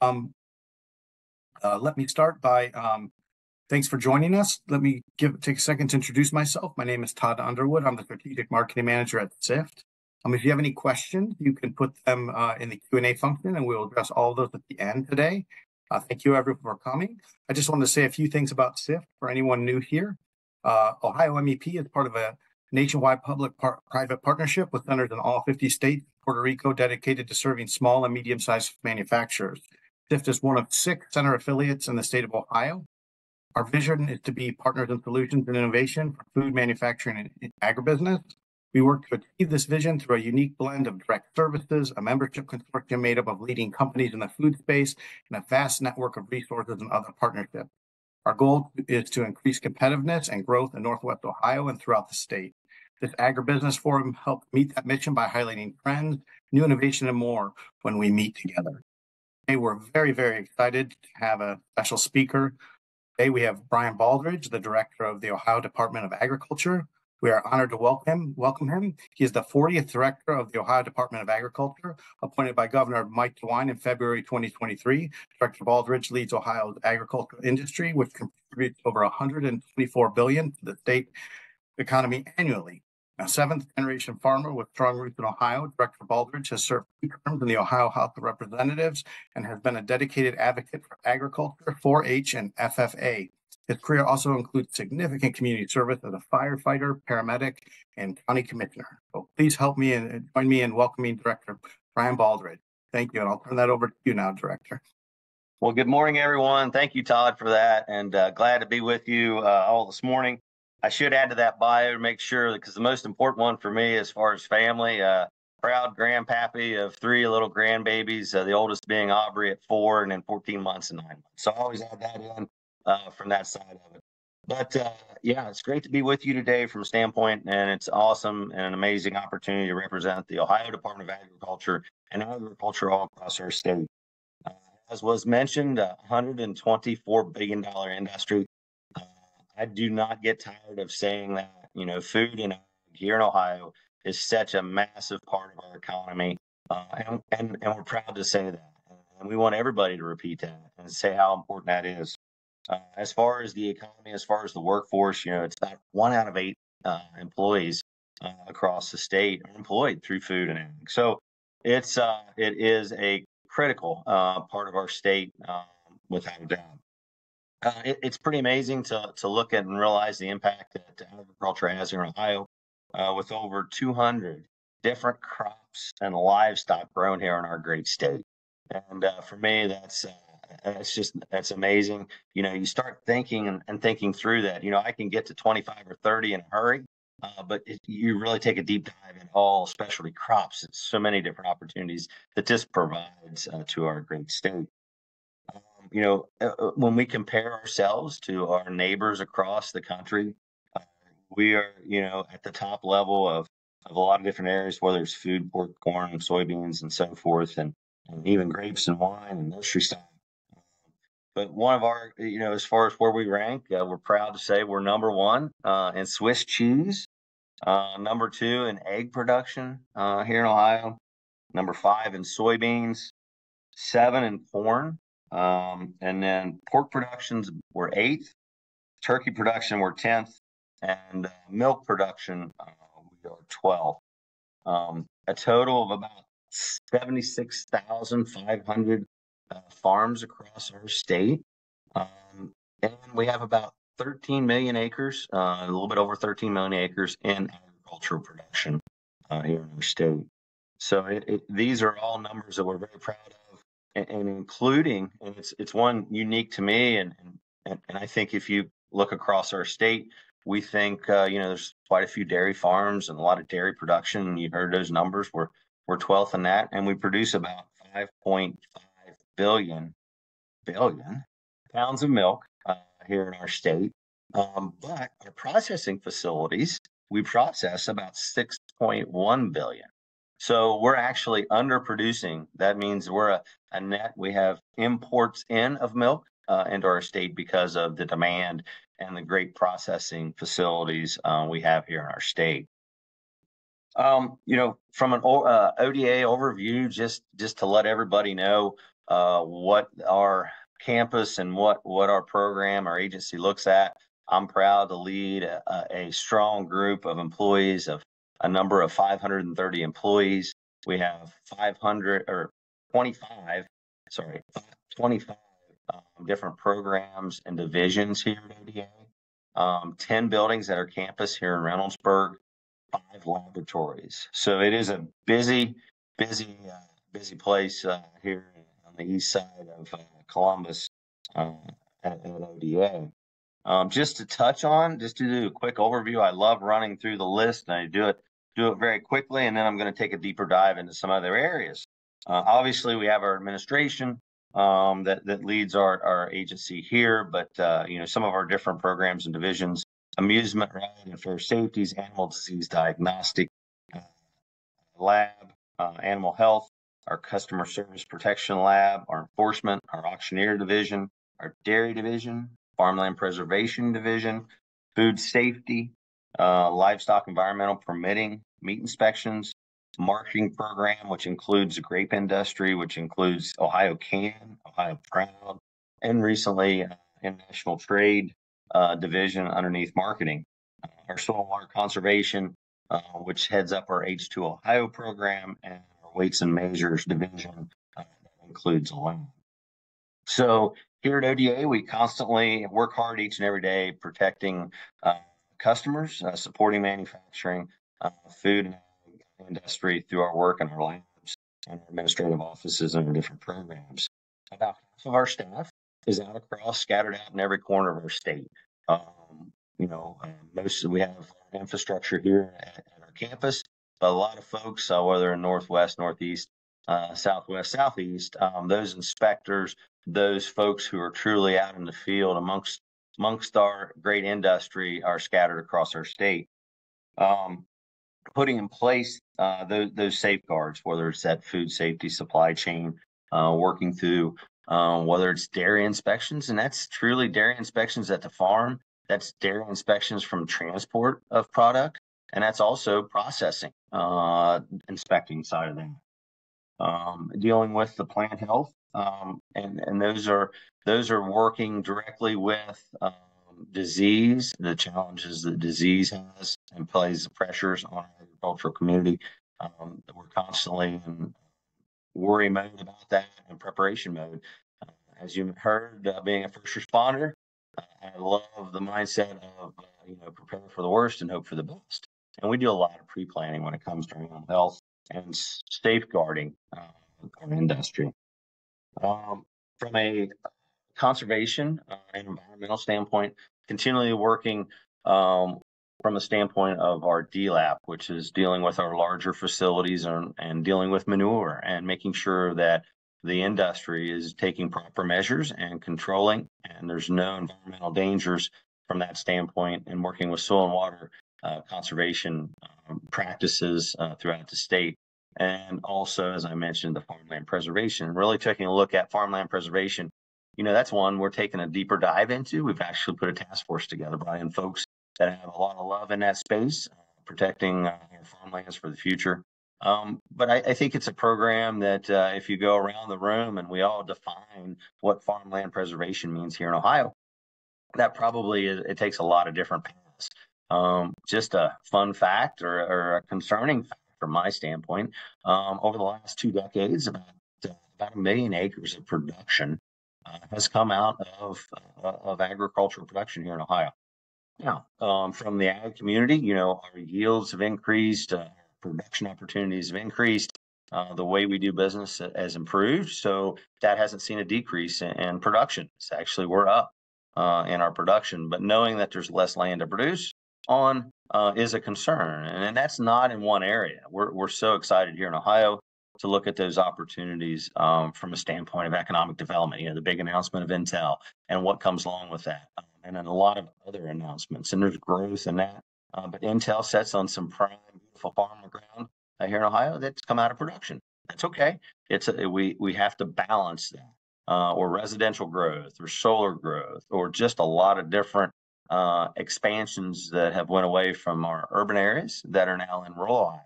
Um, Let me start by thanks for joining us. Let me take a second to introduce myself. My name is Todd Underwood. I'm the Strategic Marketing Manager at SIFT. If you have any questions, you can put them in the Q&A function, and we'll address all of those at the end today. Thank you, everyone, for coming. I just wanted to say a few things about SIFT for anyone new here. Ohio MEP is part of a nationwide public-private partnership with centers in all 50 states, Puerto Rico, dedicated to serving small and medium-sized manufacturers. SIFT is one of 6 center affiliates in the state of Ohio. Our vision is to be partners in solutions and innovation for food manufacturing and agribusiness. We work to achieve this vision through a unique blend of direct services, a membership consortium made up of leading companies in the food space, and a vast network of resources and other partnerships. Our goal is to increase competitiveness and growth in Northwest Ohio and throughout the state. This AgriBusiness Forum helps meet that mission by highlighting trends, new innovation, and more when we meet together. Today, we're very, very excited to have a special speaker. Today, we have Brian Baldridge, the Director of the Ohio Department of Agriculture. We are honored to welcome him. He is the 40th Director of the Ohio Department of Agriculture, appointed by Governor Mike DeWine in February 2023. Director Baldridge leads Ohio's agricultural industry, which contributes over $124 billion to the state economy annually. A 7th-generation farmer with strong roots in Ohio, Director Baldridge has served 2 terms in the Ohio House of Representatives and has been a dedicated advocate for agriculture, 4-H, and FFA. His career also includes significant community service as a firefighter, paramedic, and county commissioner. So please help me and join me in welcoming Director Brian Baldridge. Thank you, and I'll turn that over to you now, Director. Well, good morning, everyone. Thank you, Todd, for that, and glad to be with you all this morning. I should add to that bio to make sure, because the most important one for me as far as family, proud grandpappy of 3 little grandbabies, the oldest being Aubrey at 4 and then 14 months and 9 months. So I always add that in from that side of it. But yeah, it's great to be with you today from a standpoint, and it's awesome and an amazing opportunity to represent the Ohio Department of Agriculture and agriculture all across our state. As was mentioned, $124 billion industry. I do not get tired of saying that, food and here in Ohio is such a massive part of our economy. And we're proud to say that. And we want everybody to repeat that and say how important that is. As far as the economy, as far as the workforce, it's about 1 out of 8 employees across the state are employed through food and ag. So it is a critical part of our state without a doubt. It's pretty amazing to look at and realize the impact that agriculture has here in Ohio, with over 200 different crops and livestock grown here in our great state. And for me, that's amazing. You start thinking and thinking through that. I can get to 25 or 30 in a hurry, but you really take a deep dive in all specialty crops. It's so many different opportunities that this provides to our great state. When we compare ourselves to our neighbors across the country, we are, at the top level of a lot of different areas, whether it's food, pork, corn, soybeans, and so forth, and even grapes and wine and nursery stock. But one of our, as far as where we rank, we're proud to say we're number 1 in Swiss cheese, number 2 in egg production here in Ohio, number 5 in soybeans, 7 in corn. And then pork productions were 8th, turkey production were 10th, and milk production we are 12th. A total of about 76,500 farms across our state, and we have about 13 million acres, a little bit over 13 million acres in agricultural production here in our state. So these are all numbers that we're very proud of. And including, and it's one unique to me, and I think if you look across our state, we think there's quite a few dairy farms and a lot of dairy production. And you heard those numbers. We're 12th in that, and we produce about 5.5 billion pounds of milk here in our state. But our processing facilities, we process about 6.1 billion. So we're actually underproducing. That means we're a net. We have imports in of milk into our state because of the demand and the great processing facilities we have here in our state. From an ODA overview, just to let everybody know, what our campus and what our program, our agency looks at. I'm proud to lead a strong group of employees of a number of 530 employees. We have 25 different programs and divisions here at ODA. 10 buildings at our campus here in Reynoldsburg, 5 laboratories. So it is a busy place here on the east side of Columbus at ODA. Just to do a quick overview. I love running through the list, and I do it very quickly, and then I'm going to take a deeper dive into some other areas. Obviously, we have our administration that leads our agency here, but some of our different programs and divisions: amusement, ride and fair safeties, animal disease diagnostic lab, animal health, our customer service protection lab, our enforcement, our auctioneer division, our dairy division, farmland preservation division, food safety, livestock environmental permitting, meat inspections, marketing program, which includes the grape industry, which includes Ohio Can, Ohio Proud, and recently international trade division underneath marketing. Our soil and water conservation, which heads up our H2 Ohio program, and our weights and measures division that includes land. So here at ODA, we constantly work hard each and every day protecting customers, supporting manufacturing, food and industry through our work in our labs and our administrative offices and our different programs. About half of our staff is scattered out in every corner of our state. We have infrastructure here at our campus, but a lot of folks, whether in Northwest, Northeast, Southwest, Southeast, those inspectors, those folks who are truly out in the field amongst our great industry are scattered across our state. Putting in place those safeguards, whether it's that food safety supply chain, working through whether it's dairy inspections, and that's truly dairy inspections at the farm, that's dairy inspections from transport of product, and that's also processing, inspecting side of that. Dealing with the plant health, and those are working directly with disease, the challenges that disease has and plays the pressures on our agricultural community. We're constantly in worry mode about that and preparation mode. As you heard, being a first responder, I love the mindset of prepare for the worst and hope for the best. And we do a lot of pre-planning when it comes to animal health and safeguarding our industry. From a conservation and environmental standpoint, continually working from a standpoint of our DLAP, which is dealing with our larger facilities and dealing with manure and making sure that the industry is taking proper measures and controlling, and there's no environmental dangers from that standpoint, and working with soil and water conservation practices throughout the state. And also, as I mentioned, the farmland preservation, really taking a look at farmland preservation. That's one we're taking a deeper dive into. We've actually put a task force together, Brian, folks that have a lot of love in that space, protecting our farmlands for the future. But I think it's a program that if you go around the room and we all define what farmland preservation means here in Ohio, that probably it takes a lot of different paths. Just a fun fact or a concerning fact from my standpoint, over the last 2 decades, about 1 million acres of production has come out of agricultural production here in Ohio. Now, from the ag community, our yields have increased, production opportunities have increased, the way we do business has improved. So that hasn't seen a decrease in production. It's actually, we're up in our production, but knowing that there's less land to produce on is a concern. And that's not in one area. We're so excited here in Ohio to look at those opportunities from a standpoint of economic development, the big announcement of Intel and what comes along with that. And then a lot of other announcements, and there's growth in that. But Intel sits on some prime, beautiful farm ground here in Ohio that's come out of production. That's okay. We have to balance that, or residential growth, or solar growth, or just a lot of different expansions that have went away from our urban areas that are now in rural Ohio.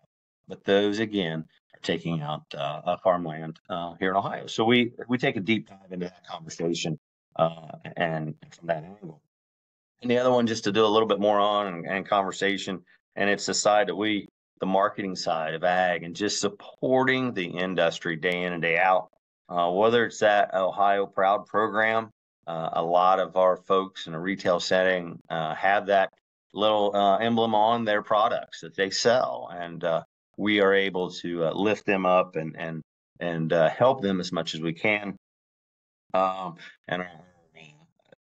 But those, again, are taking out farmland here in Ohio. So we take a deep dive into that conversation and from that angle. And the other one, just to do a little bit more on and conversation, and it's the side that the marketing side of ag and just supporting the industry day in and day out. Whether it's that Ohio Proud program, a lot of our folks in a retail setting have that little emblem on their products that they sell, and we are able to lift them up and help them as much as we can. And our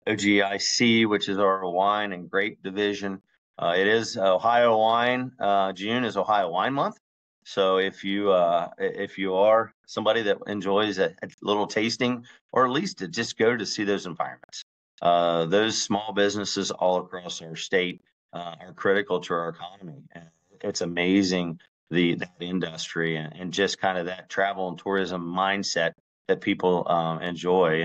OGIC, which is our wine and grape division. It is Ohio Wine. June is Ohio Wine Month. So if you are somebody that enjoys a little tasting, or at least to just go to see those environments, those small businesses all across our state are critical to our economy. And it's amazing that industry and just kind of that travel and tourism mindset that people enjoy.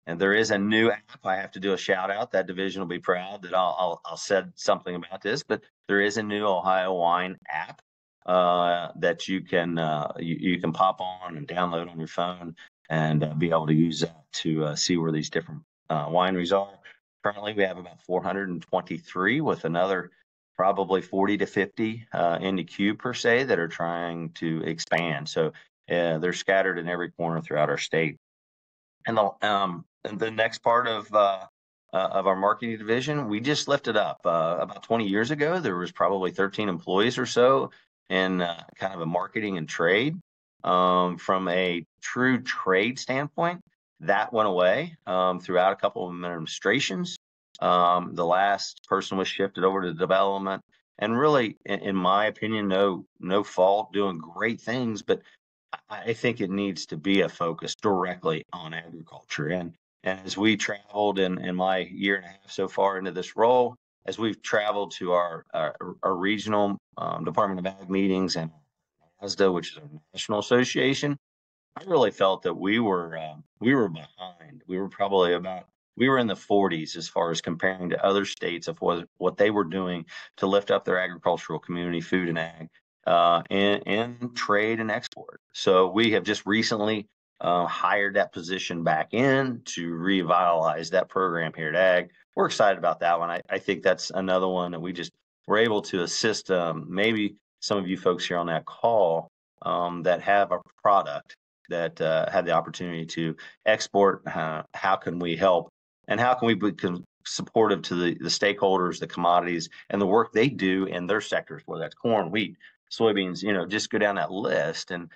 And there is a new app. I have to do a shout out. That division will be proud that I'll said something about this, but there is a new Ohio Wine app that you can pop on and download on your phone and be able to use that to see where these different wineries are. Currently, we have about 423 with another probably 40 to 50 in the queue per se that are trying to expand. So they're scattered in every corner throughout our state. And the next part of our marketing division, we just lifted up about 20 years ago. There was probably 13 employees or so in kind of a marketing and trade. From a true trade standpoint, that went away throughout a couple of administrations. The last person was shifted over to development, and really, in my opinion, no fault, doing great things, but I think it needs to be a focus directly on agriculture. And as we traveled in my year and a half so far into this role, as we've traveled to our regional Department of Ag meetings and NASDA, which is our national association, I really felt that we were behind. We were in the 40s as far as comparing to other states of what they were doing to lift up their agricultural community, food and ag, in trade and export. So we have just recently hired that position back in to revitalize that program here at Ag. We're excited about that one. I think that's another one that we're able to assist maybe some of you folks here on that call that have a product that had the opportunity to export. How can we help, and how can we be supportive to the stakeholders, the commodities, and the work they do in their sectors, whether that's corn, wheat, soybeans, just go down that list. And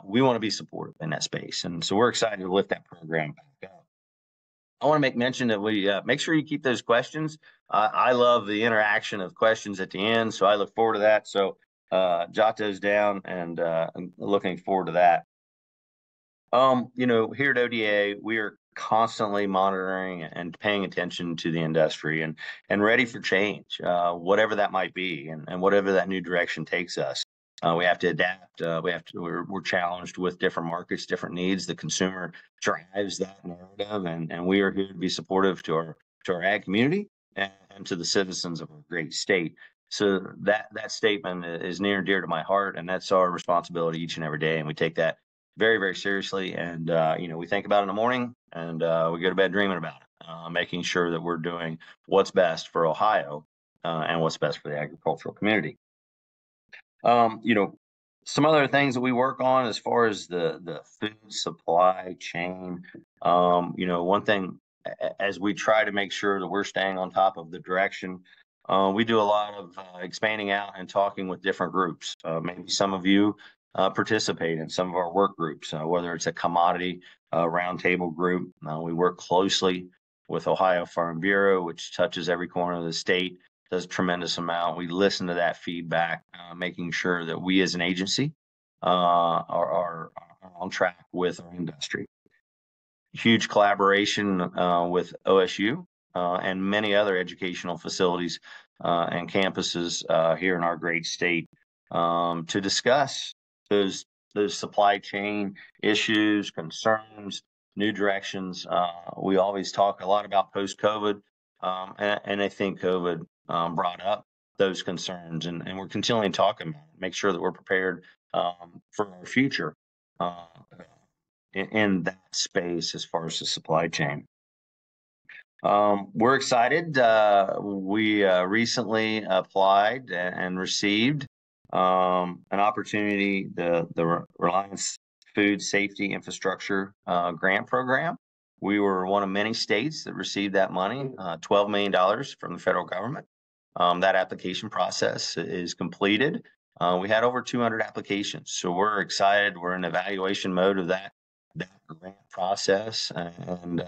we want to be supportive in that space. And so we're excited to lift that program back up. I want to make mention that we make sure you keep those questions. I love the interaction of questions at the end, so I look forward to that. So jot those down, and I'm looking forward to that. Here at ODA, we are constantly monitoring and paying attention to the industry and ready for change, whatever that might be, and whatever that new direction takes us. We have to adapt. We're challenged with different markets, different needs. The consumer drives that narrative, and we are here to be supportive to our ag community and to the citizens of our great state. So that statement is near and dear to my heart, and that's our responsibility each and every day. And we take that very, very seriously. And, we think about it in the morning, and we go to bed dreaming about it, making sure that we're doing what's best for Ohio and what's best for the agricultural community. Some other things that we work on as far as the food supply chain. One thing, as we try to make sure that we're staying on top of the direction, we do a lot of expanding out and talking with different groups. Maybe some of you participate in some of our work groups, whether it's a commodity roundtable group. We work closely with Ohio Farm Bureau, which touches every corner of the state, does a tremendous amount. We listen to that feedback, making sure that we as an agency are on track with our industry. Huge collaboration with OSU and many other educational facilities and campuses here in our great state to discuss those supply chain issues, concerns, new directions. We always talk a lot about post-COVID, and I think COVID brought up those concerns, and we're continually talking about it, make sure that we're prepared for our future in that space as far as the supply chain. We're excited. We recently applied and received an opportunity, the Reliance Food Safety Infrastructure Grant Program. We were one of many states that received that money, $12 million from the federal government. That application process is completed. We had over 200 applications, so we're excited. We're in evaluation mode of that grant process, and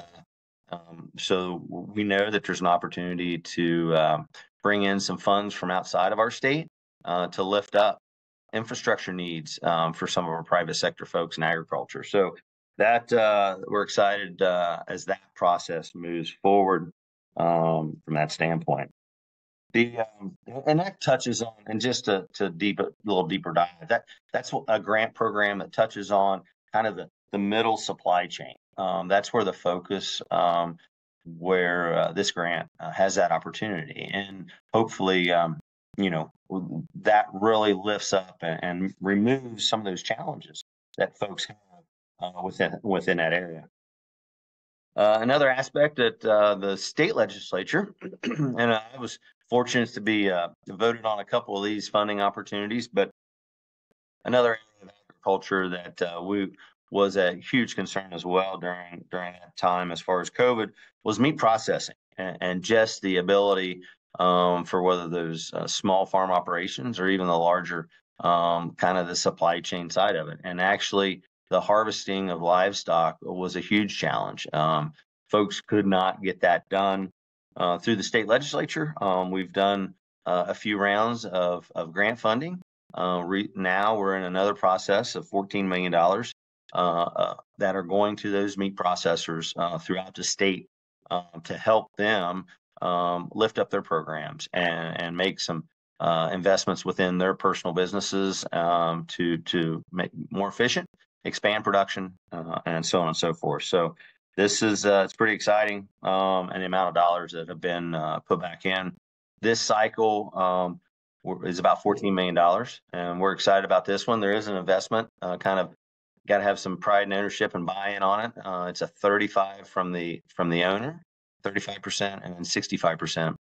so we know that there's an opportunity to bring in some funds from outside of our state to lift up infrastructure needs for some of our private sector folks in agriculture. So that we're excited as that process moves forward from that standpoint. And that touches on, and just to little deeper dive, that's a grant program that touches on kind of the middle supply chain. That's where the focus, where this grant has that opportunity, and hopefully, that really lifts up and removes some of those challenges that folks have within that area. Another aspect that the state legislature, and I was fortunate to be voted on a couple of these funding opportunities, but another area of agriculture that was a huge concern as well during that time as far as COVID was meat processing and just the ability for whether those small farm operations or even the larger kind of the supply chain side of it. And actually, the harvesting of livestock was a huge challenge. Folks could not get that done through the state legislature. We've done a few rounds of grant funding. Now we're in another process of $14 million that are going to those meat processors throughout the state to help them lift up their programs and make some investments within their personal businesses to make more efficient, expand production, and so on and so forth. So this is it's pretty exciting, and the amount of dollars that have been put back in. This cycle is about $14 million, and we're excited about this one. There is an investment, kind of got to have some pride and ownership and buy-in on it. It's a 35% from the owner, 35%, and then 65%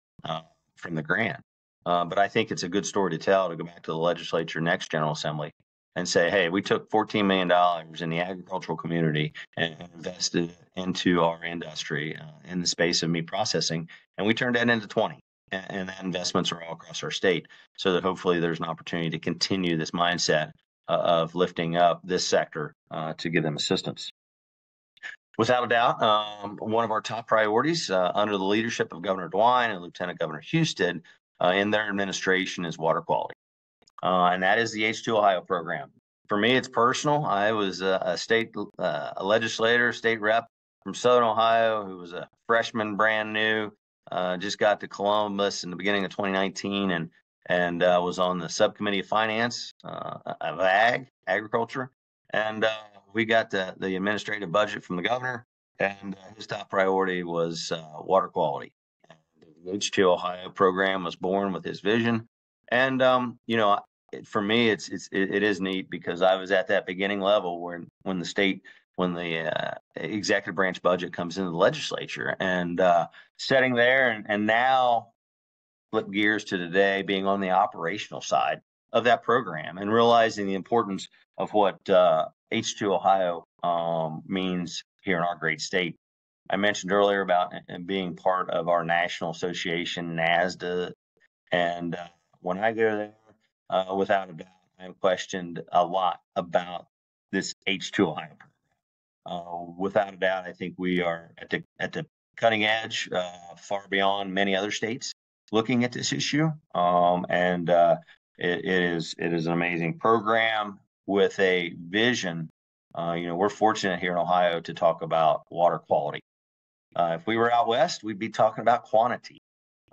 from the grant. But I think it's a good story to tell to go back to the legislature next General Assembly and say, hey, we took $14 million in the agricultural community and invested into our industry in the space of meat processing, and we turned that into 20. And that investments are all across our state, so that hopefully there's an opportunity to continue this mindset of lifting up this sector to give them assistance. Without a doubt, one of our top priorities under the leadership of Governor DeWine and Lieutenant Governor Houston in their administration is water quality. And that is the H2 Ohio program. For me, it's personal. I was a state legislator, state rep from Southern Ohio who was a freshman, brand new, just got to Columbus in the beginning of 2019 and was on the subcommittee of finance of agriculture. And we got the administrative budget from the governor, and his top priority was water quality. And the H2 Ohio program was born with his vision. And, for me, it is neat because I was at that beginning level when the executive branch budget comes into the legislature and sitting there and now flip gears to today being on the operational side of that program and realizing the importance of what H2 Ohio means here in our great state. I mentioned earlier about being part of our national association, NASDA, and when I go there, without a doubt, I'm questioned a lot about this H2 Ohio program. Without a doubt, I think we are at the cutting edge, far beyond many other states looking at this issue. And it is an amazing program with a vision. We're fortunate here in Ohio to talk about water quality. If we were out west, we'd be talking about quantity.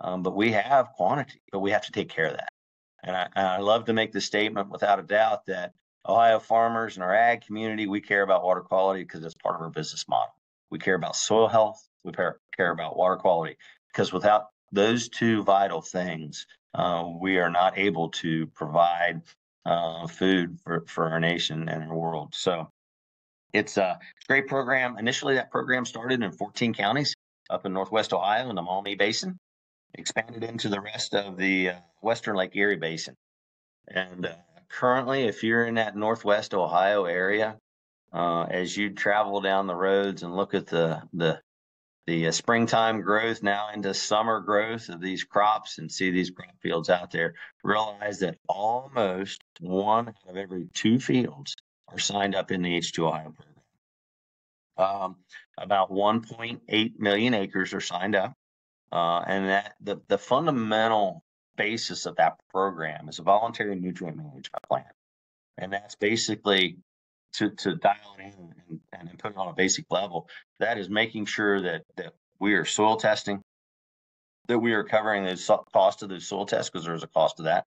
But we have quantity, but we have to take care of that. And I love to make the statement without a doubt that Ohio farmers and our ag community, we care about water quality because it's part of our business model. We care about soil health. We care about water quality because without those two vital things, we are not able to provide food for our nation and our world. So it's a great program. Initially, that program started in 14 counties up in Northwest Ohio in the Maumee Basin, expanded into the rest of the Western Lake Erie Basin. And currently, if you're in that Northwest Ohio area, as you travel down the roads and look at the springtime growth now into summer growth of these crops and see these crop fields out there, realize that almost 1 out of every 2 fields are signed up in the H2 Ohio program. About 1.8 million acres are signed up, and that the fundamental basis of that program is a voluntary nutrient management plan, and that's basically to dial it in and put it on a basic level. That is making sure that we are soil testing, that we are covering the cost of those soil tests, because there's a cost to that,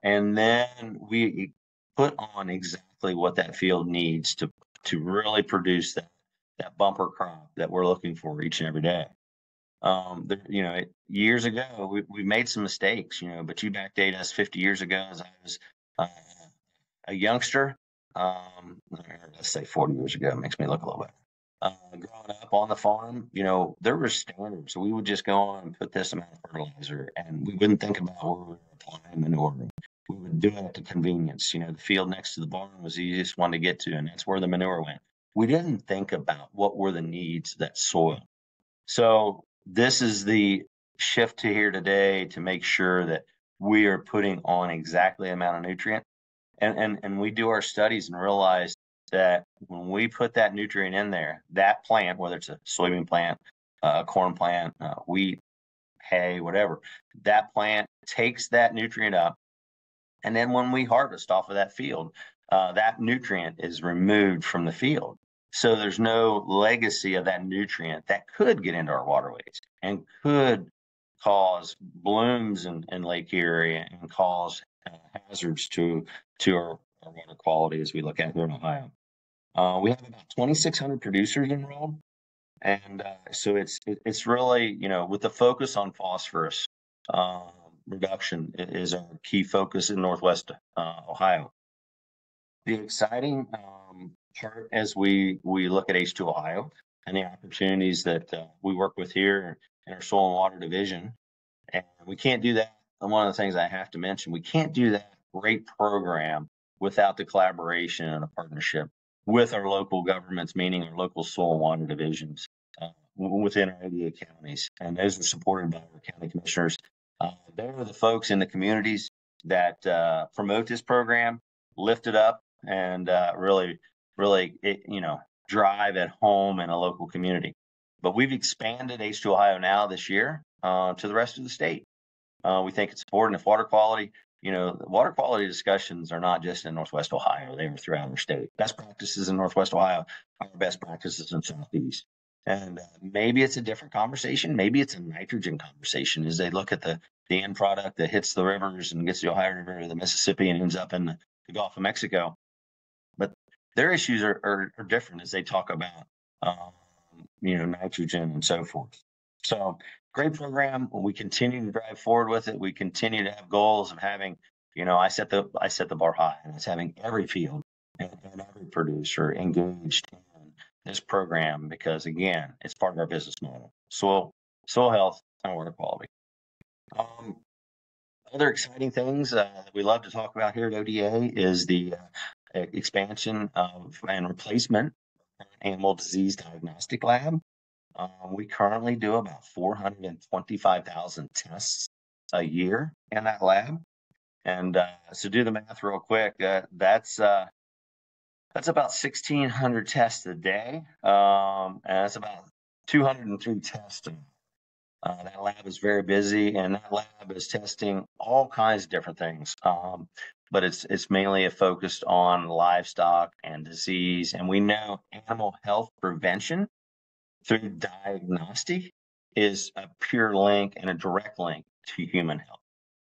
and then we put on exactly what that field needs to really produce that bumper crop that we're looking for each and every day. Years ago, we made some mistakes, but you backdate us 50 years ago as I was a youngster. Let's say 40 years ago, it makes me look a little better. Growing up on the farm, there were standards. So we would just go on and put this amount of fertilizer, and we wouldn't think about where we were applying manure. We would do it at the convenience. The field next to the barn was the easiest one to get to, and that's where the manure went. We didn't think about what were the needs of that soil. So this is the shift to here today to make sure that we are putting on exactly the amount of nutrient. And we do our studies and realize that when we put that nutrient in there, that plant, whether it's a soybean plant, a corn plant, wheat, hay, whatever, that plant takes that nutrient up. And then when we harvest off of that field, that nutrient is removed from the field. So there's no legacy of that nutrient that could get into our waterways and could cause blooms in Lake Erie and cause hazards to our water quality as we look at here in Ohio. We have about 2,600 producers enrolled, and so it's really, with the focus on phosphorus reduction is our key focus in Northwest Ohio. The exciting part as we look at H2 Ohio and the opportunities that we work with here in our soil and water division, and we can't do that. And one of the things I have to mention, we can't do that great program without the collaboration and a partnership with our local governments, meaning our local soil and water divisions within our 88 counties. And those are supported by our county commissioners. They're the folks in the communities that promote this program, lift it up, and really, drive at home in a local community. But we've expanded H2 Ohio now this year to the rest of the state. We think it's important. If water quality, water quality discussions are not just in Northwest Ohio, they are throughout our state. Best practices in Northwest Ohio are best practices in Southeast. And maybe it's a different conversation. Maybe it's a nitrogen conversation as they look at the end product that hits the rivers and gets the Ohio River or the Mississippi and ends up in the Gulf of Mexico. But their issues are different as they talk about, nitrogen and so forth. So great program. We continue to drive forward with it. We continue to have goals of having, I set the bar high, and it's having every field and every producer engaged in this program because, again, it's part of our business model: soil health and water quality. Other exciting things that we love to talk about here at ODA is the expansion of and replacement of animal disease diagnostic lab. We currently do about 425,000 tests a year in that lab. And so do the math real quick. That's about 1,600 tests a day. And that's about 203 testing. That lab is very busy, and that lab is testing all kinds of different things. But it's mainly focused on livestock and disease. And we know animal health prevention through diagnostic is a pure link and a direct link to human health.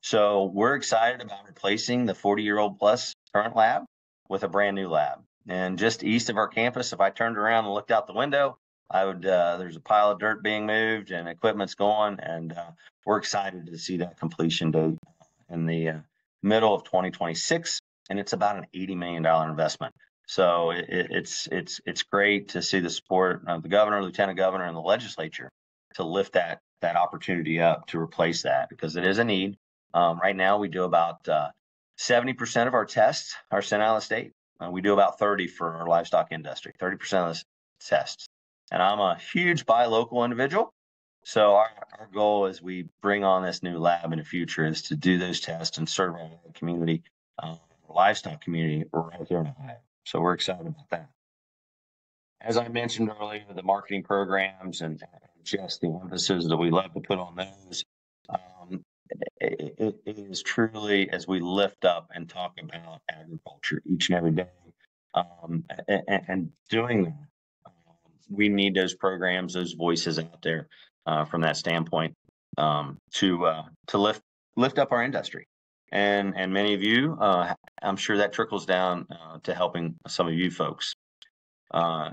So we're excited about replacing the 40-year-old plus current lab with a brand new lab. And just east of our campus, if I turned around and looked out the window, there's a pile of dirt being moved and equipment's going, and we're excited to see that completion date in the middle of 2026, and it's about an $80 million investment. So it's great to see the support of the governor, lieutenant governor, and the legislature to lift that opportunity up to replace that, because it is a need. Right now, we do about 70% of our tests are sent out of the state. We do about 30 for our livestock industry, 30% of the tests. And I'm a huge buy local individual. So our goal as we bring on this new lab in the future is to do those tests and serve our community, livestock community right here in Ohio. So we're excited about that. As I mentioned earlier, the marketing programs and just the emphasis that we love to put on those, it is truly, as we lift up and talk about agriculture each and every day, and doing that, we need those programs, those voices out there from that standpoint, to lift up our industry. And many of you, I'm sure that trickles down to helping some of you folks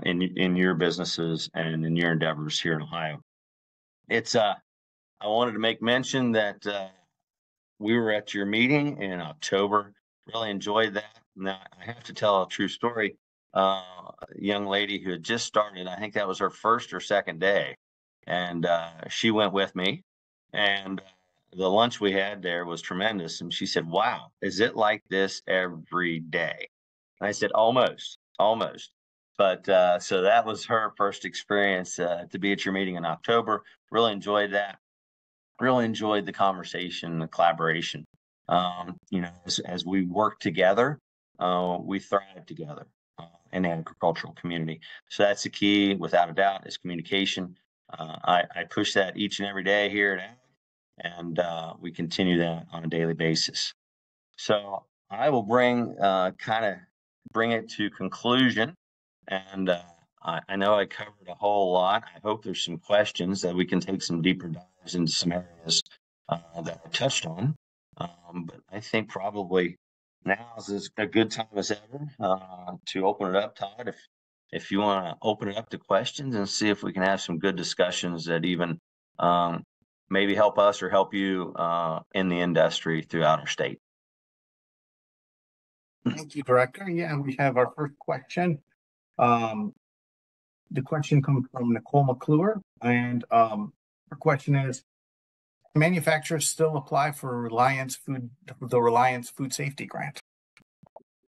in your businesses and in your endeavors here in Ohio. I wanted to make mention that we were at your meeting in October. Really enjoyed that. Now, I have to tell a true story. A young lady who had just started, I think that was her first or second day, and she went with me, and the lunch we had there was tremendous. And she said, "Wow, is it like this every day?" And I said, almost. But so that was her first experience to be at your meeting in October. Really enjoyed that. Really enjoyed the conversation, the collaboration. As we work together, we thrive together in the agricultural community. So that's the key, without a doubt, is communication. I push that each and every day here at Ag, and we continue that on a daily basis. So I will bring it to conclusion. And I know I covered a whole lot. I hope there's some questions that we can take some deeper dives into some areas that I touched on. But I think probably now is a good time as ever to open it up, Todd. If you want to open it up to questions and see if we can have some good discussions that even maybe help us or help you in the industry throughout our state. Thank you, Director. Yeah, we have our first question. The question comes from Nicole McClure, and her question is: manufacturers still apply for the Reliance Food Safety Grant?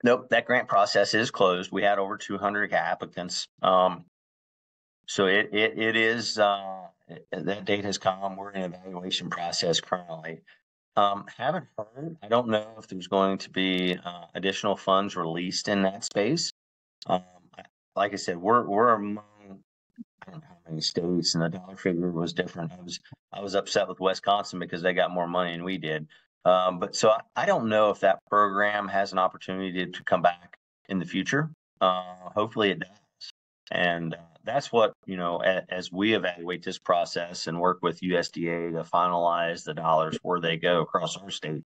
Nope, that grant process is closed. We had over 200 applicants. So it is that date has come. We're in an evaluation process currently. Haven't heard. I don't know if there's going to be additional funds released in that space. Like I said, we're among, I don't know how many states, and the dollar figure was different. I was upset with Wisconsin because they got more money than we did. But so I don't know if that program has an opportunity to come back in the future. Hopefully it does. And that's what, as we evaluate this process and work with USDA to finalize the dollars where they go across our state.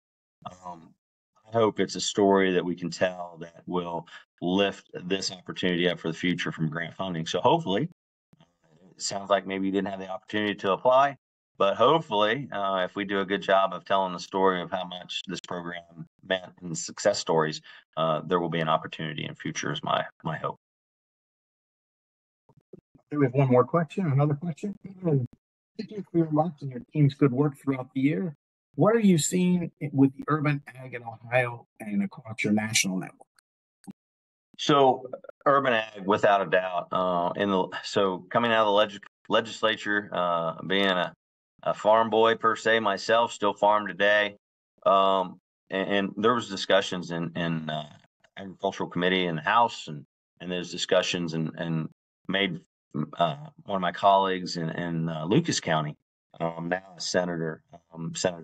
I hope it's a story that we can tell that will lift this opportunity up for the future from grant funding. So hopefully, it sounds like maybe you didn't have the opportunity to apply, but hopefully, if we do a good job of telling the story of how much this program meant and success stories, there will be an opportunity in future is my hope. We have one more question, another question. Thank you for your remarks and your team's good work throughout the year. What are you seeing with the urban ag in Ohio and across your national network? So urban ag, without a doubt, so coming out of the legislature, being a farm boy per se myself, still farm today, and there was discussions in agricultural committee in the House, and there's discussions and made one of my colleagues in Lucas County, now a Senator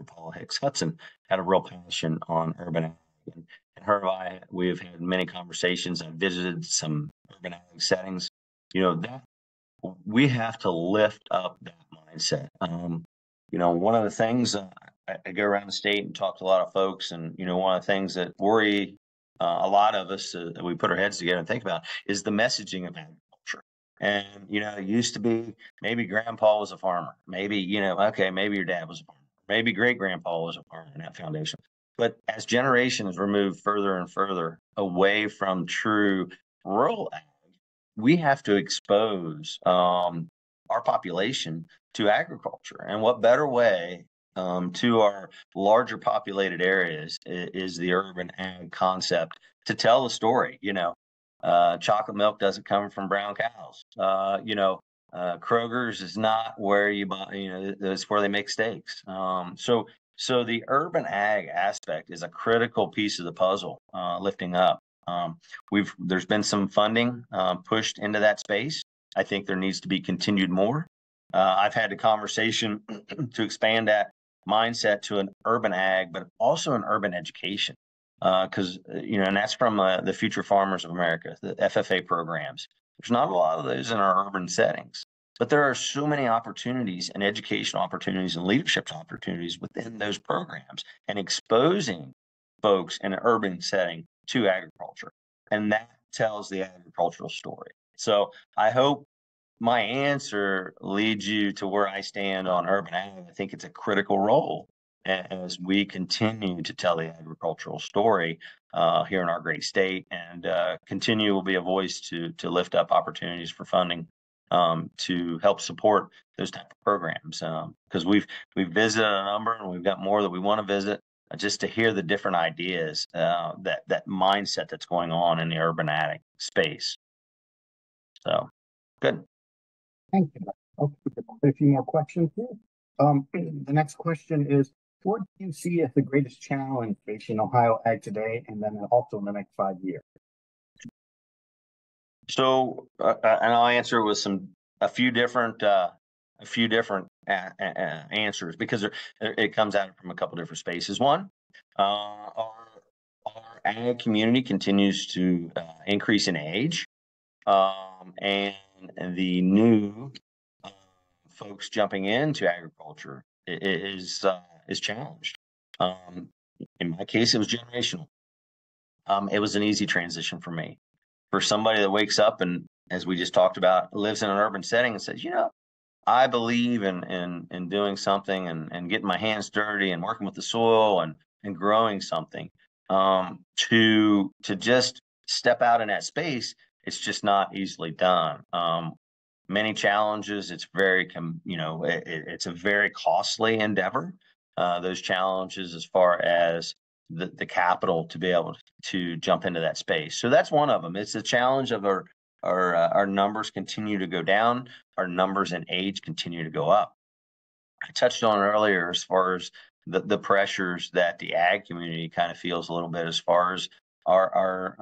Paul Hicks Hudson, had a real passion on urban ag. And her and I, we have had many conversations. I've visited some urban ag settings. That we have to lift up that mindset. One of the things I go around the state and talk to a lot of folks, and one of the things that worry a lot of us that we put our heads together and think about is the messaging of agriculture. And it used to be maybe grandpa was a farmer, maybe maybe your dad was a farmer, maybe great grandpa was a farmer in that foundation. But as generations were moved further and further away from true rural ag, we have to expose our population to agriculture. And what better way to our larger populated areas is the urban ag concept to tell the story. Chocolate milk doesn't come from brown cows. Kroger's is not where you buy, that's where they make steaks. So the urban ag aspect is a critical piece of the puzzle, lifting up. There's been some funding pushed into that space. I think there needs to be continued more. I've had the conversation to expand that mindset to an urban ag, but also an urban education, because and that's from the Future Farmers of America, the FFA programs. There's not a lot of those in our urban settings, but there are so many opportunities and educational opportunities and leadership opportunities within those programs, and exposing folks in an urban setting to agriculture. And that tells the agricultural story. So I hope my answer leads you to where I stand on urban ag. I think it's a critical role as we continue to tell the agricultural story here in our great state, and continue will be a voice to lift up opportunities for funding to help support those type of programs. Because we've visited a number, and we've got more that we want to visit, just to hear the different ideas, that mindset that's going on in the urban ag space. So, good. Thank you. Okay, a few more questions here. The next question is, what do you see as the greatest challenge facing Ohio ag today, and then also in the next 5 years? So, and I'll answer with a few different answers, because it comes out from a couple different spaces. One, our ag community continues to increase in age, and the new folks jumping into agriculture is challenged. In my case, it was generational. It was an easy transition for me. For somebody that wakes up and, as we just talked about, lives in an urban setting and says, I believe in doing something and getting my hands dirty and working with the soil and growing something, to just step out in that space, it's just not easily done. Many challenges. It's it's a very costly endeavor. Those challenges as far as the capital to be able to jump into that space. So that's one of them. It's a challenge of our numbers continue to go down. Our numbers in age continue to go up. I touched on earlier as far as the pressures that the ag community kind of feels a little bit as far as our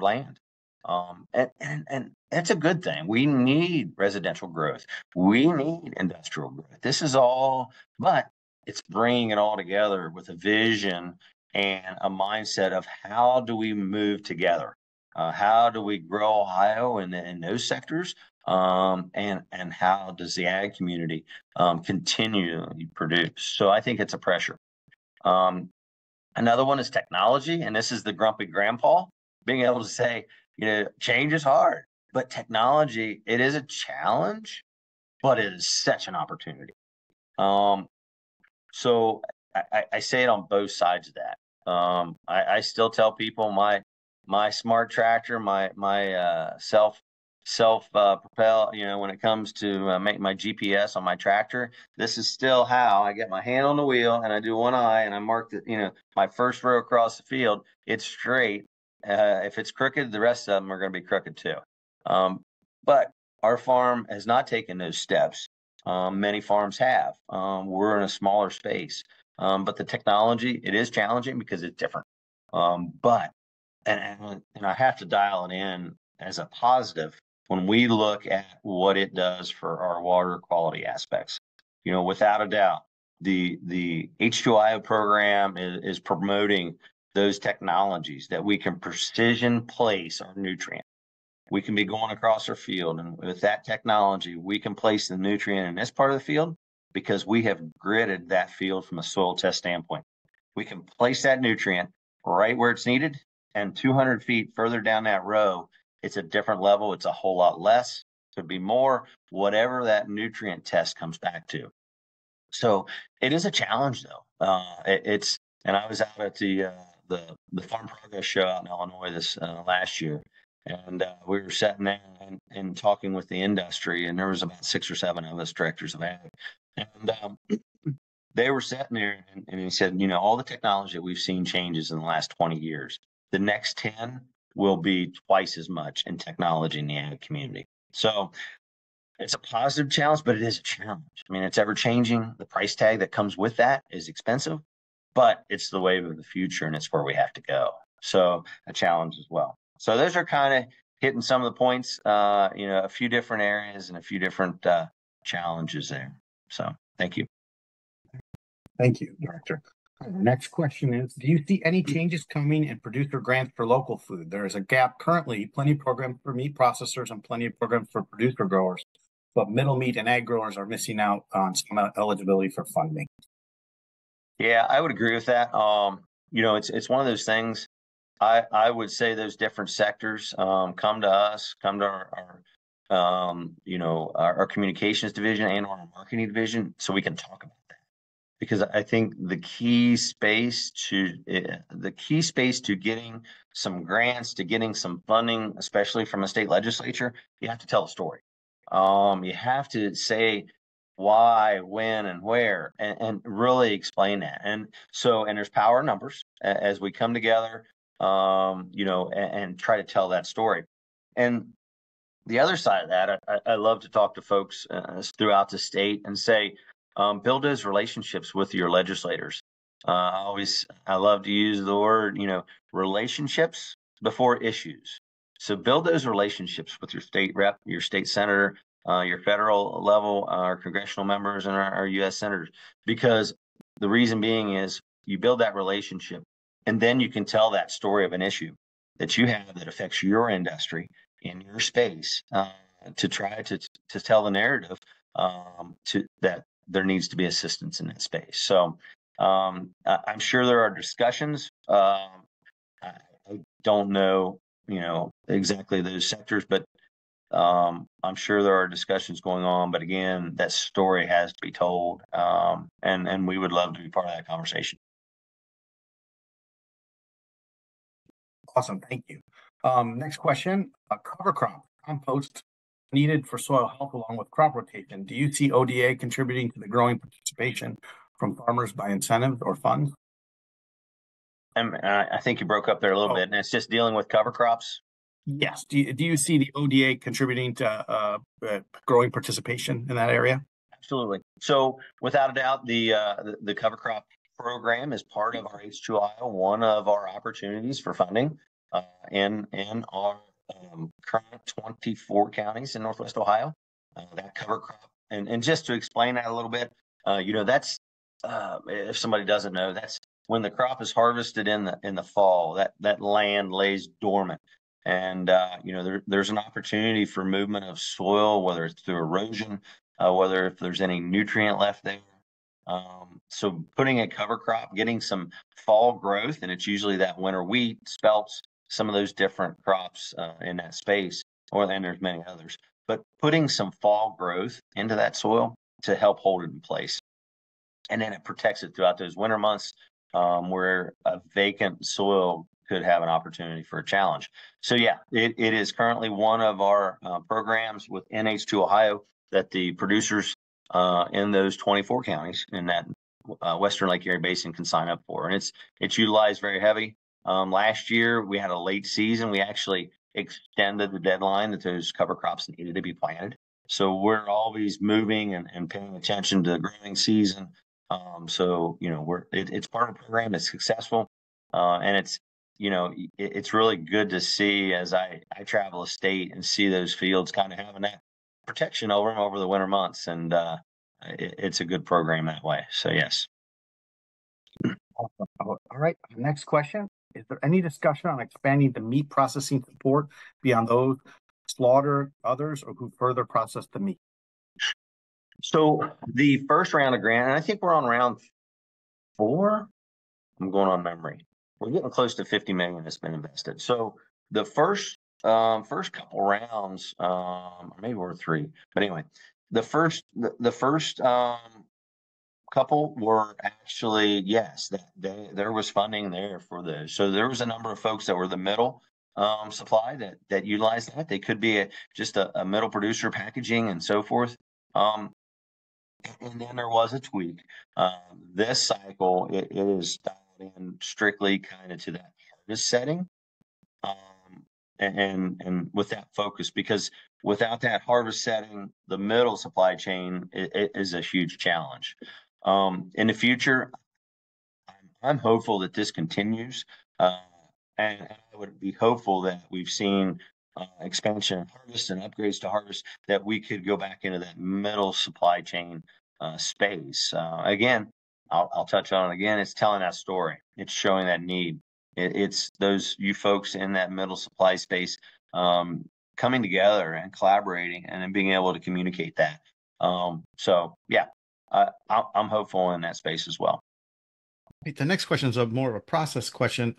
land. And that's a good thing. We need residential growth. We need industrial growth. This is all, but it's bringing it all together with a vision and a mindset of how do we move together? How do we grow Ohio in those sectors? And how does the ag community continue to produce? So I think it's a pressure. Another one is technology, and this is the grumpy grandpa being able to say, change is hard, but technology, it is a challenge, but it is such an opportunity. So I say it on both sides of that. I still tell people my smart tractor, my self propel, when it comes to make my GPS on my tractor, this is still how I get my hand on the wheel and I do one eye and I mark my first row across the field. It's straight. If it's crooked, the rest of them are going to be crooked too. But our farm has not taken those steps. Many farms have. We're in a smaller space, but the technology, it is challenging because it's different. But I have to dial it in as a positive when we look at what it does for our water quality aspects. Without a doubt, the H2IO program is promoting those technologies that we can precision place our nutrient. We can be going across our field, and with that technology, we can place the nutrient in this part of the field because we have gridded that field from a soil test standpoint. We can place that nutrient right where it's needed, and 200 feet further down that row, it's a different level. It's a whole lot less, could be more, whatever that nutrient test comes back to. So it is a challenge, though. It's and I was out at the Farm Progress Show out in Illinois this last year, and we were sitting there and talking with the industry, and there was about 6 or 7 of us directors of ag, and they were sitting there, and he said, all the technology that we've seen changes in the last 20 years. The next 10 will be twice as much in technology in the ag community. So it's a positive challenge, but it is a challenge. I mean, it's ever changing. The price tag that comes with that is expensive, but it's the wave of the future, and it's where we have to go. So a challenge as well. So those are kind of hitting some of the points, a few different areas and a few different challenges there. So thank you. Thank you, Director. Our next question is, do you see any changes coming in producer grants for local food? There is a gap currently, plenty of programs for meat processors and plenty of programs for producer growers, but middle meat and ag growers are missing out on some eligibility for funding. Yeah, I would agree with that. It's one of those things. I would say those different sectors come to us, come to our communications division and our marketing division, so we can talk about that. Because I think the key space to getting some grants, to getting some funding, especially from a state legislature, you have to tell a story. You have to say why, when, and where, and really explain that. And there's power in numbers as we come together, and try to tell that story. And the other side of that, I love to talk to folks throughout the state and say, build those relationships with your legislators. I love to use the word, relationships before issues. So build those relationships with your state rep, your state senator, your federal level, our congressional members, and our U.S. senators, because the reason being is you build that relationship, and then you can tell that story of an issue that you have that affects your industry in your space, to try to tell the narrative that there needs to be assistance in that space. So I'm sure there are discussions. I don't know, exactly those sectors, but I'm sure there are discussions going on. But again, that story has to be told, and we would love to be part of that conversation. Awesome, thank you. Next question, cover crop, compost needed for soil health along with crop rotation. Do you see ODA contributing to the growing participation from farmers by incentives or funds? I think you broke up there a little bit, and it's just dealing with cover crops. Yes. Do you see the ODA contributing to growing participation in that area? Absolutely. So without a doubt, the cover crop program is part of our H2 Ohio, one of our opportunities for funding in our current 24 counties in Northwest Ohio. That cover crop, and just to explain that a little bit, that's if somebody doesn't know, that's when the crop is harvested in the fall. That land lays dormant, and there's an opportunity for movement of soil, whether it's through erosion, whether if there's any nutrient left there. So putting a cover crop, getting some fall growth, and it's usually that winter wheat, spelts, some of those different crops in that space, and there's many others. But putting some fall growth into that soil to help hold it in place. And then it protects it throughout those winter months where a vacant soil could have an opportunity for a challenge. So yeah, it is currently one of our programs with H2 Ohio that the producers in those 24 counties in that Western Lake Erie Basin can sign up for. And it's utilized very heavy. Last year, we had a late season. We actually extended the deadline that those cover crops needed to be planted. So we're always moving and paying attention to the growing season. So it's part of the program that's successful, and it's really good to see as I travel the state and see those fields kind of having that protection over them over the winter months, and it's a good program that way. So yes. Awesome. All right. Next question: is there any discussion on expanding the meat processing support beyond those slaughter others or who further process the meat? So the first round of grant, and I think we're on round 4. I'm going on memory. We're getting close to 50 million that's been invested. So the first couple rounds, maybe we're 3, but anyway, the first couple were actually, yes, there was funding there for those. So there was a number of folks that were the middle supply that utilized that. They could be just a middle producer, packaging and so forth. And then there was a tweak. This cycle, it is dialed in strictly kind of to that harvest setting, and with that focus, because without that harvest setting, the middle supply chain is a huge challenge. In the future, I'm hopeful that this continues, and I would be hopeful that we've seen expansion of harvest and upgrades to harvest, that we could go back into that middle supply chain space. Again, I'll touch on it again. It's telling that story. It's showing that need. It's those you folks in that middle supply space coming together and collaborating and then being able to communicate that. So yeah, I'm hopeful in that space as well. The next question is more of a process question.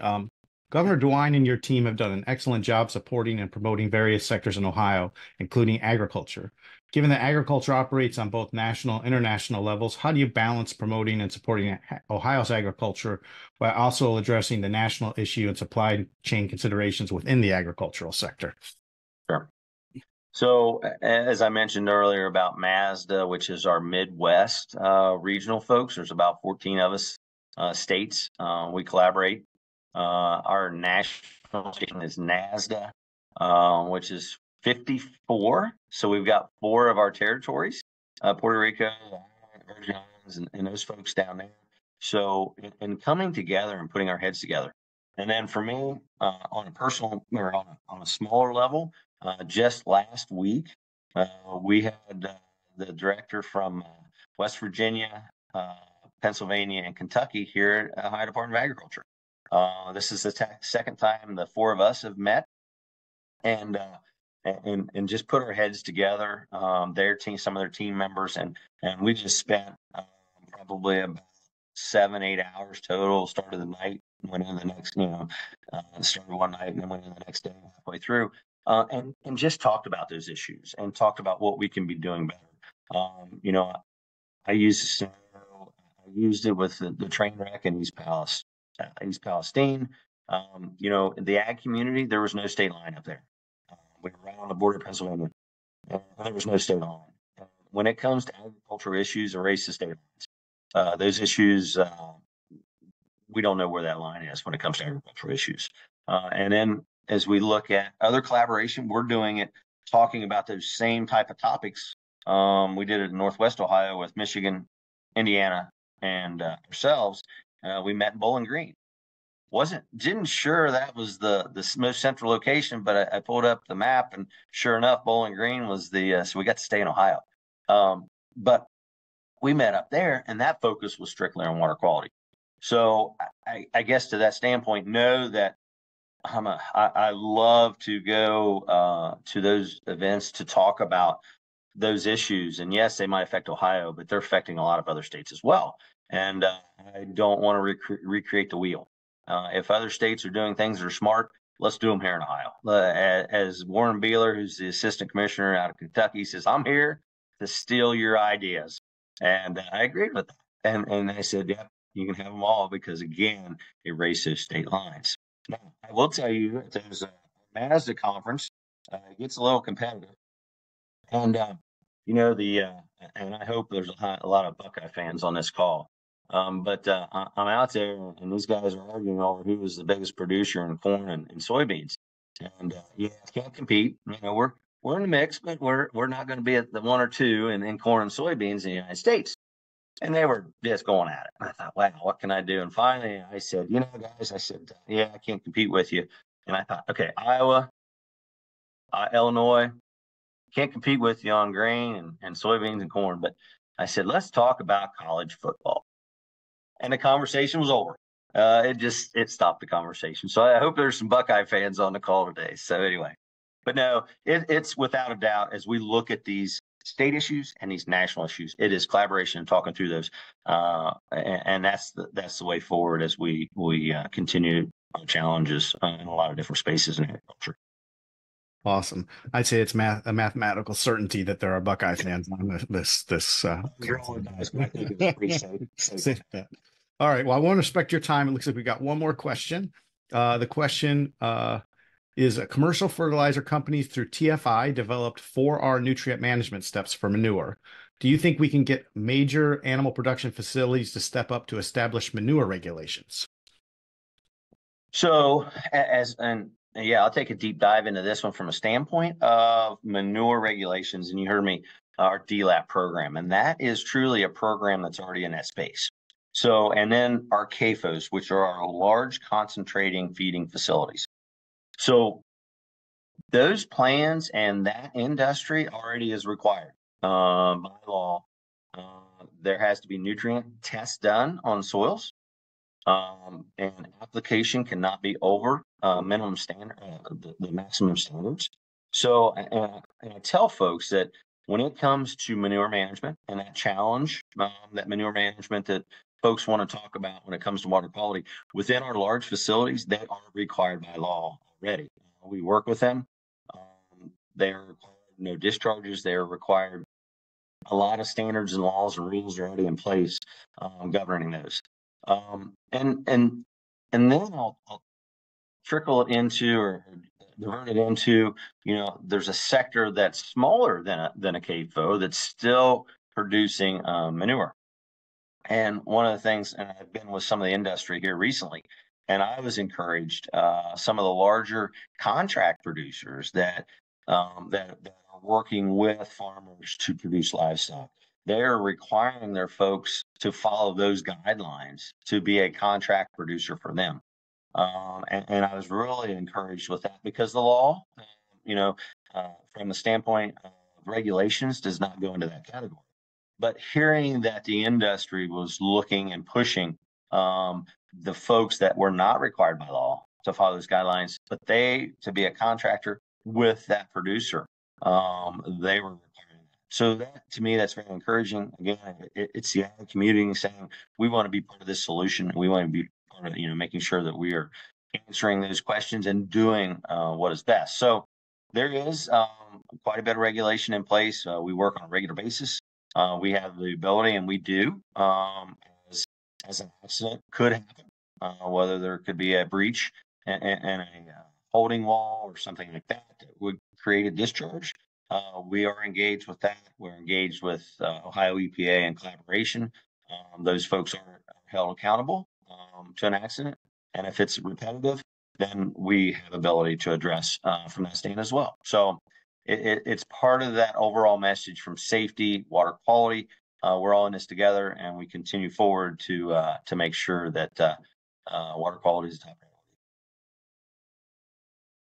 Governor DeWine and your team have done an excellent job supporting and promoting various sectors in Ohio, including agriculture. Given that agriculture operates on both national and international levels, how do you balance promoting and supporting Ohio's agriculture while also addressing the national issue and supply chain considerations within the agricultural sector? Sure. So as I mentioned earlier about Mazda, which is our Midwest regional folks, there's about 14 of us states. We collaborate. Our national station is NASDA, which is 54. So we've got 4 of our territories, Puerto Rico, Virgin Islands, and those folks down there. So in coming together and putting our heads together. And then for me, on a personal or on a smaller level, just last week, we had the director from West Virginia, Pennsylvania, and Kentucky here at Ohio Department of Agriculture. This is the second time the 4 of us have met and just put our heads together. Their team, some of their team members, and we just spent probably about 7-8 hours total. Started the night, went into the next, started one night and then went into the next day halfway through, and just talked about those issues and talked about what we can be doing better. I used it with the train wreck in East Palestine. The ag community, there was no state line up there. We were right on the border of Pennsylvania, and there was no state line. When it comes to agricultural issues and race to state lines, those issues, we don't know where that line is when it comes to agricultural issues. And then as we look at other collaboration, we're doing it, talking about those same type of topics. We did it in Northwest Ohio with Michigan, Indiana, and ourselves. We met in Bowling Green. Didn't sure that was the most central location, but I pulled up the map, and sure enough, Bowling Green was so we got to stay in Ohio. But we met up there, and that focus was strictly on water quality. So I guess to that standpoint, know that I love to go to those events to talk about those issues. And yes, they might affect Ohio, but they're affecting a lot of other states as well. And I don't want to recreate the wheel. If other states are doing things that are smart, let's do them here in Ohio. As Warren Beeler, who's the assistant commissioner out of Kentucky, says, I'm here to steal your ideas. And I agreed with that. And I said, yeah, you can have them all, because, again, it races those state lines. Now, I will tell you, there's a Mazda conference. It gets a little competitive. And, and I hope there's a lot of Buckeye fans on this call. But I'm out there, and these guys are arguing over who was the biggest producer in corn and soybeans. And can't compete. We're in the mix, but we're not going to be at the 1 or 2 in corn and soybeans in the United States. And they were just going at it. And I thought, wow, what can I do? And finally, I said, guys, I can't compete with you. And I thought, okay, Iowa, Illinois, can't compete with you on grain and soybeans and corn. But I said, let's talk about college football. And the conversation was over. It stopped the conversation. So I hope there's some Buckeye fans on the call today. So anyway, but no, it's without a doubt, as we look at these state issues and these national issues, it is collaboration and talking through those. And that's the way forward as we continue our challenges in a lot of different spaces in agriculture. Awesome. I'd say it's a mathematical certainty that there are Buckeye fans on this. All right. Well, I want to respect your time. It looks like we got one more question. The question is a commercial fertilizer company through TFI developed 4R nutrient management steps for manure. Do you think we can get major animal production facilities to step up to establish manure regulations? So yeah, I'll take a deep dive into this one from a standpoint of manure regulations. And you heard me, our DLAP program, and that is truly a program that's already in that space. So, and then our CAFOs, which are our large concentrating feeding facilities. So those plans and that industry already is required by law. There has to be nutrient tests done on soils. And application cannot be over minimum standard, the maximum standards. So, and I tell folks that when it comes to manure management and that challenge, that manure management that folks want to talk about when it comes to water quality, within our large facilities, they are required by law already. We work with them. They are required no discharges. They are required. A lot of standards and laws and rules are already in place governing those. And then I'll trickle it into or divert it into, there's a sector that's smaller than a CAFO that's still producing manure. And one of the things, and I've been with some of the industry here recently, and I was encouraged, some of the larger contract producers that are working with farmers to produce livestock. They're requiring their folks to follow those guidelines to be a contract producer for them. And I was really encouraged with that because the law, from the standpoint of regulations, does not go into that category. But hearing that the industry was looking and pushing the folks that were not required by law to follow those guidelines, but to be a contractor with that producer, they were requiring that. So that, to me, that's very encouraging. Again, it's the ag community saying we want to be part of this solution. We want to be part of, making sure that we are answering those questions and doing what is best. So there is quite a bit of regulation in place. We work on a regular basis. We have the ability, and we do, as an accident could happen, whether there could be a breach and a holding wall or something like that would create a discharge. We are engaged with that. We're engaged with Ohio EPA in collaboration. Those folks are held accountable to an accident. And if it's repetitive, then we have ability to address from that stand as well. So it's part of that overall message from safety, water quality. We're all in this together, and we continue forward to make sure that water quality is top priority.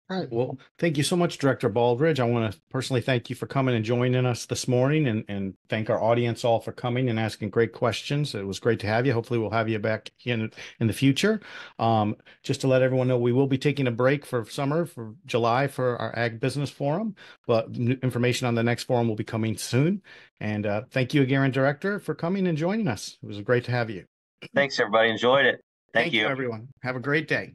All right. Well, thank you so much, Director Baldridge. I want to personally thank you for coming and joining us this morning, and thank our audience all for coming and asking great questions. It was great to have you. Hopefully we'll have you back in the future. Just to let everyone know, we will be taking a break for summer for July for our Ag Business Forum, but information on the next forum will be coming soon. And thank you again, Director, for coming and joining us. It was great to have you. Thanks, everybody. Enjoyed it. Thank you, everyone. Have a great day.